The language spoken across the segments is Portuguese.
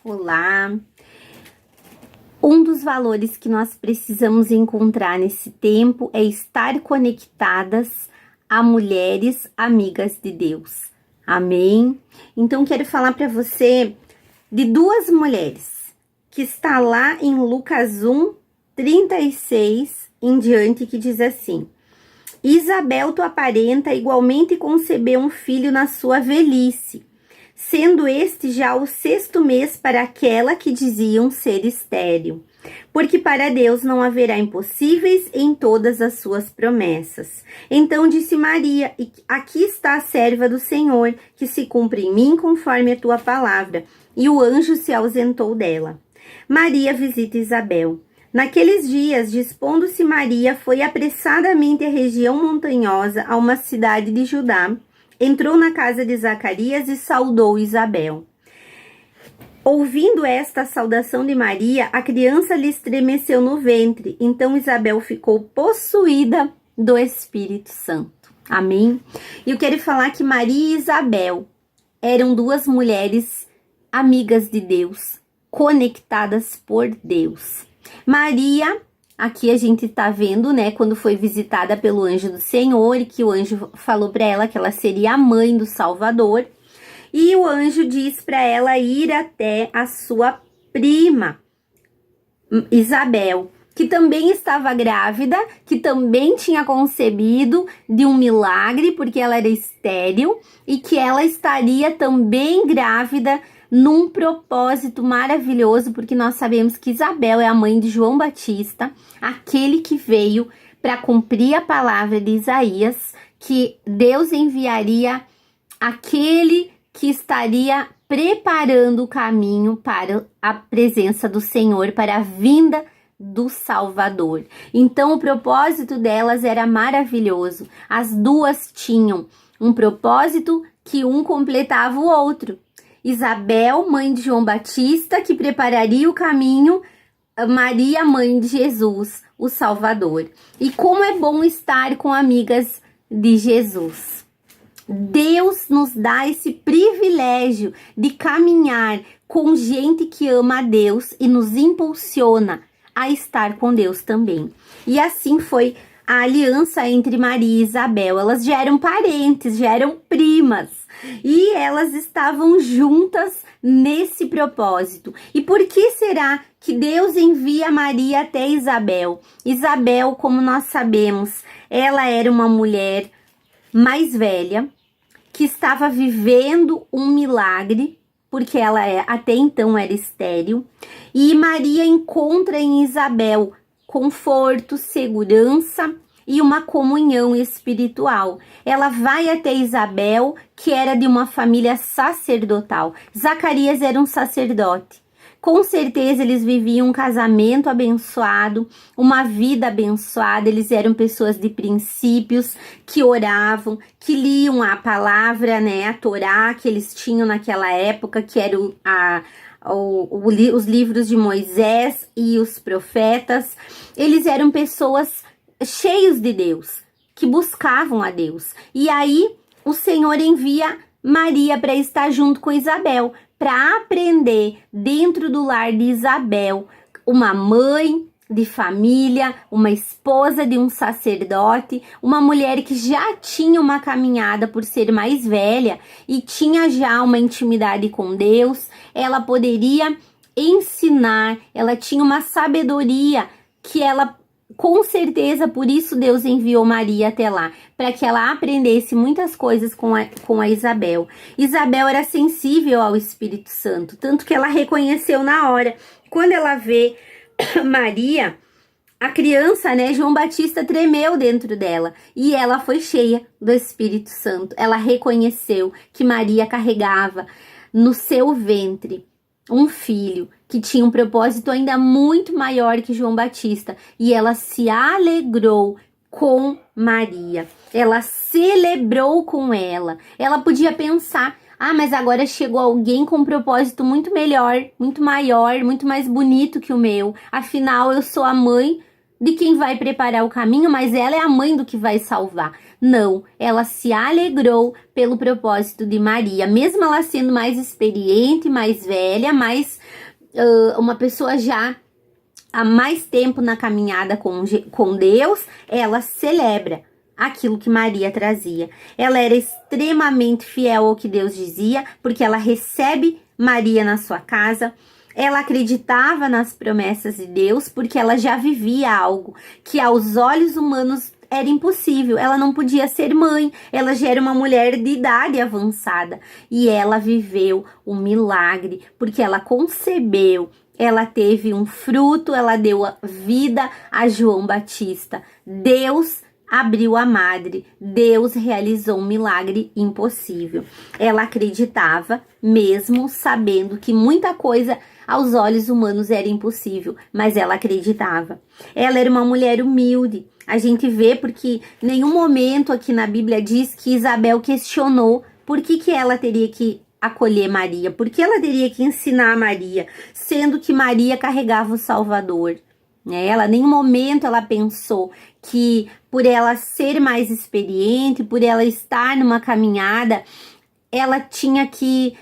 Olá! Um dos valores que nós precisamos encontrar nesse tempo é estar conectadas a mulheres amigas de Deus. Amém? Então, quero falar para você de duas mulheres que está lá em Lucas 1, 36 em diante, que diz assim: Isabel, tua parenta, igualmente concebeu um filho na sua velhice, sendo este já o 6º mês para aquela que diziam ser estéril. Porque para Deus não haverá impossíveis em todas as suas promessas. Então disse Maria: aqui está a serva do Senhor, que se cumpre em mim conforme a tua palavra. E o anjo se ausentou dela. Maria visita Isabel. Naqueles dias, dispondo-se Maria, foi apressadamente à região montanhosa, a uma cidade de Judá. Entrou na casa de Zacarias e saudou Isabel. Ouvindo esta saudação de Maria, a criança lhe estremeceu no ventre. Então Isabel ficou possuída do Espírito Santo. Amém? E eu quero falar que Maria e Isabel eram duas mulheres amigas de Deus, conectadas por Deus. Maria, aqui a gente tá vendo, né, quando foi visitada pelo anjo do Senhor, e que o anjo falou para ela que ela seria a mãe do Salvador. E o anjo diz para ela ir até a sua prima, Isabel, que também estava grávida, que também tinha concebido de um milagre, porque ela era estéril, e que ela estaria também grávida num propósito maravilhoso, porque nós sabemos que Isabel é a mãe de João Batista, aquele que veio para cumprir a palavra de Isaías, que Deus enviaria aquele que estaria preparando o caminho para a presença do Senhor, para a vinda do Salvador. Então o propósito delas era maravilhoso. As duas tinham um propósito que um completava o outro. Isabel, mãe de João Batista, que prepararia o caminho, Maria, mãe de Jesus, o Salvador. E como é bom estar com amigas de Jesus. Deus nos dá esse privilégio de caminhar com gente que ama a Deus e nos impulsiona a estar com Deus também. E assim foi a aliança entre Maria e Isabel. Elas já eram parentes, já eram primas. E elas estavam juntas nesse propósito. E por que será que Deus envia Maria até Isabel? Isabel, como nós sabemos, ela era uma mulher mais velha, que estava vivendo um milagre, porque ela até então era estéril. E Maria encontra em Isabel conforto, segurança e uma comunhão espiritual. Ela vai até Isabel, que era de uma família sacerdotal. Zacarias era um sacerdote. Com certeza eles viviam um casamento abençoado, uma vida abençoada. Eles eram pessoas de princípios, que oravam, que liam a palavra, né, a Torá que eles tinham naquela época, que eram os livros de Moisés e os profetas. Eles eram pessoas cheios de Deus, que buscavam a Deus. E aí o Senhor envia Maria para estar junto com Isabel, para aprender dentro do lar de Isabel, uma mãe de família, uma esposa de um sacerdote, uma mulher que já tinha uma caminhada por ser mais velha e tinha já uma intimidade com Deus. Ela poderia ensinar, ela tinha uma sabedoria que ela, com certeza, por isso Deus enviou Maria até lá, para que ela aprendesse muitas coisas com a Isabel. Isabel era sensível ao Espírito Santo, tanto que ela reconheceu na hora. Quando ela vê Maria, a criança, né, João Batista tremeu dentro dela, e ela foi cheia do Espírito Santo. Ela reconheceu que Maria carregava no seu ventre um filho que tinha um propósito ainda muito maior que João Batista, e ela se alegrou com Maria, ela celebrou com ela. Ela podia pensar: ah, mas agora chegou alguém com um propósito muito melhor, muito maior, muito mais bonito que o meu. Afinal, eu sou a mãe de quem vai preparar o caminho, mas ela é a mãe do que vai salvar. Não, ela se alegrou pelo propósito de Maria, mesmo ela sendo mais experiente, mais velha, mais uma pessoa já há mais tempo na caminhada com Deus, ela celebra aquilo que Maria trazia. Ela era extremamente fiel ao que Deus dizia, porque ela recebe Maria na sua casa. Ela acreditava nas promessas de Deus, porque ela já vivia algo que aos olhos humanos era impossível. Ela não podia ser mãe, ela já era uma mulher de idade avançada. E ela viveu um milagre, porque ela concebeu, ela teve um fruto, ela deu vida a João Batista. Deus abriu a madre, Deus realizou um milagre impossível. Ela acreditava, mesmo sabendo que muita coisa aos olhos humanos era impossível, mas ela acreditava. Ela era uma mulher humilde. A gente vê porque em nenhum momento aqui na Bíblia diz que Isabel questionou por que ela teria que acolher Maria, por que ela teria que ensinar Maria, sendo que Maria carregava o Salvador. Ela, em nenhum momento ela pensou que por ela ser mais experiente, por ela estar numa caminhada, ela tinha que,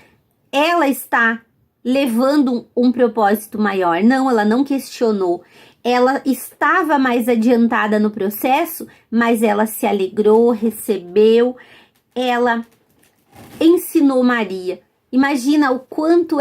ela está levando um propósito maior. Não, ela não questionou. Ela estava mais adiantada no processo, mas ela se alegrou, recebeu, ela ensinou Maria. Imagina o quanto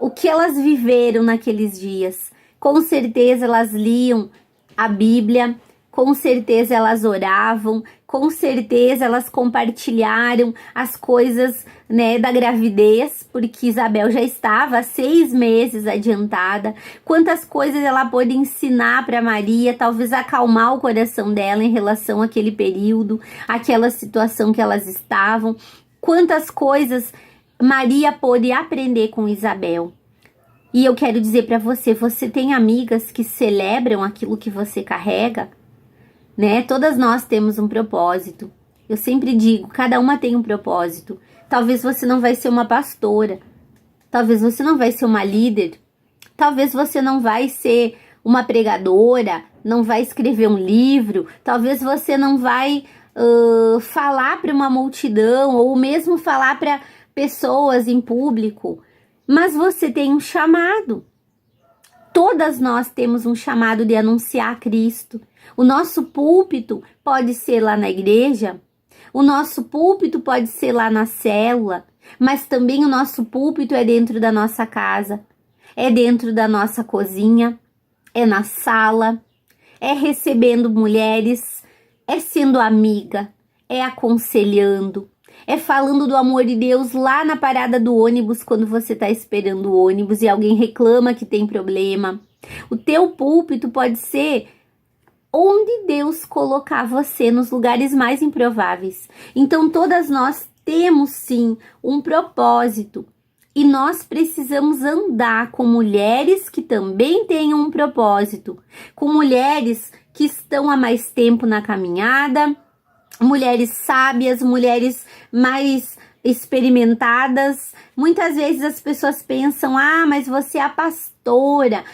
o que elas viveram naqueles dias. Com certeza elas liam a Bíblia, com certeza elas oravam, com certeza elas compartilharam as coisas, né, da gravidez, porque Isabel já estava há 6 meses adiantada. Quantas coisas ela pôde ensinar para Maria, talvez acalmar o coração dela em relação àquele período, àquela situação que elas estavam. Quantas coisas Maria pôde aprender com Isabel. E eu quero dizer para você, você tem amigas que celebram aquilo que você carrega? Né? Todas nós temos um propósito. Eu sempre digo, cada uma tem um propósito. Talvez você não vai ser uma pastora. Talvez você não vai ser uma líder. Talvez você não vai ser uma pregadora, não vai escrever um livro. Talvez você não vai falar para uma multidão ou mesmo falar para pessoas em público. Mas você tem um chamado. Todas nós temos um chamado de anunciar Cristo. O nosso púlpito pode ser lá na igreja, o nosso púlpito pode ser lá na célula, mas também o nosso púlpito é dentro da nossa casa, é dentro da nossa cozinha, é na sala, é recebendo mulheres, é sendo amiga, é aconselhando, é falando do amor de Deus lá na parada do ônibus quando você está esperando o ônibus e alguém reclama que tem problema. O teu púlpito pode ser onde Deus colocar você, nos lugares mais improváveis. Então todas nós temos sim um propósito e nós precisamos andar com mulheres que também tenham um propósito, com mulheres que estão há mais tempo na caminhada, mulheres sábias, mulheres mais experimentadas. Muitas vezes as pessoas pensam, mas você é a pastora,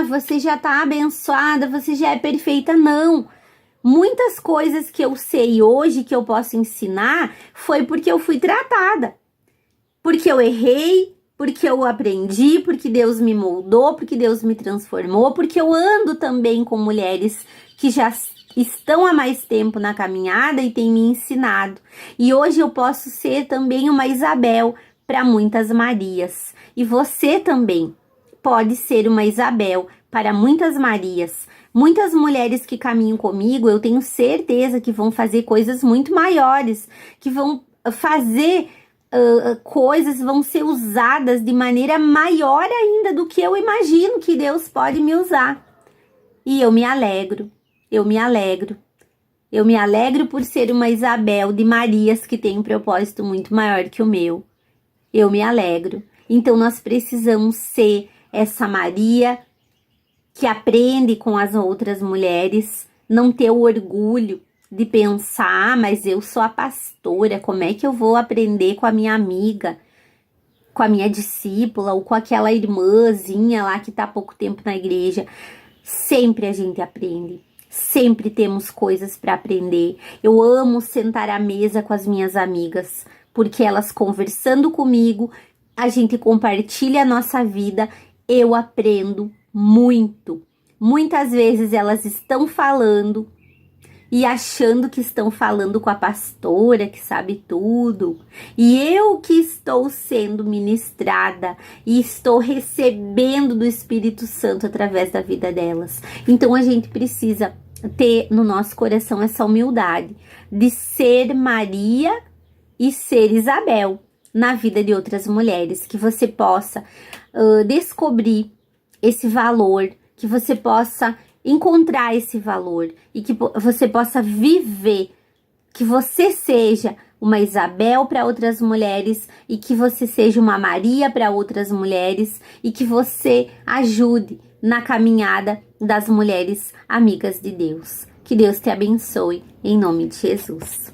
você já está abençoada, você já é perfeita. Não, muitas coisas que eu sei hoje, que eu posso ensinar, foi porque eu fui tratada, porque eu errei, porque eu aprendi, porque Deus me moldou, porque Deus me transformou, porque eu ando também com mulheres que já estão há mais tempo na caminhada e têm me ensinado. E hoje eu posso ser também uma Isabel para muitas Marias. E você também pode ser uma Isabel para muitas Marias. Muitas mulheres que caminham comigo, eu tenho certeza que vão fazer coisas muito maiores, que vão fazer coisas, vão ser usadas de maneira maior ainda do que eu imagino que Deus pode me usar. E eu me alegro. Eu me alegro. Eu me alegro por ser uma Isabel de Marias que tem um propósito muito maior que o meu. Eu me alegro. Então nós precisamos ser essa Maria que aprende com as outras mulheres, não ter o orgulho de pensar, mas eu sou a pastora, como é que eu vou aprender com a minha amiga, com a minha discípula ou com aquela irmãzinha lá que está há pouco tempo na igreja? Sempre a gente aprende. Sempre temos coisas para aprender. Eu amo sentar à mesa com as minhas amigas, porque elas conversando comigo, a gente compartilha a nossa vida, eu aprendo muito. Muitas vezes elas estão falando e achando que estão falando com a pastora que sabe tudo, e eu que estou sendo ministrada e estou recebendo do Espírito Santo através da vida delas. Então a gente precisa ter no nosso coração essa humildade de ser Maria e ser Isabel na vida de outras mulheres, que você possa descobrir esse valor, que você possa encontrar esse valor e que você possa viver, que você seja uma Isabel para outras mulheres e que você seja uma Maria para outras mulheres e que você ajude na caminhada das mulheres amigas de Deus. Que Deus te abençoe, em nome de Jesus.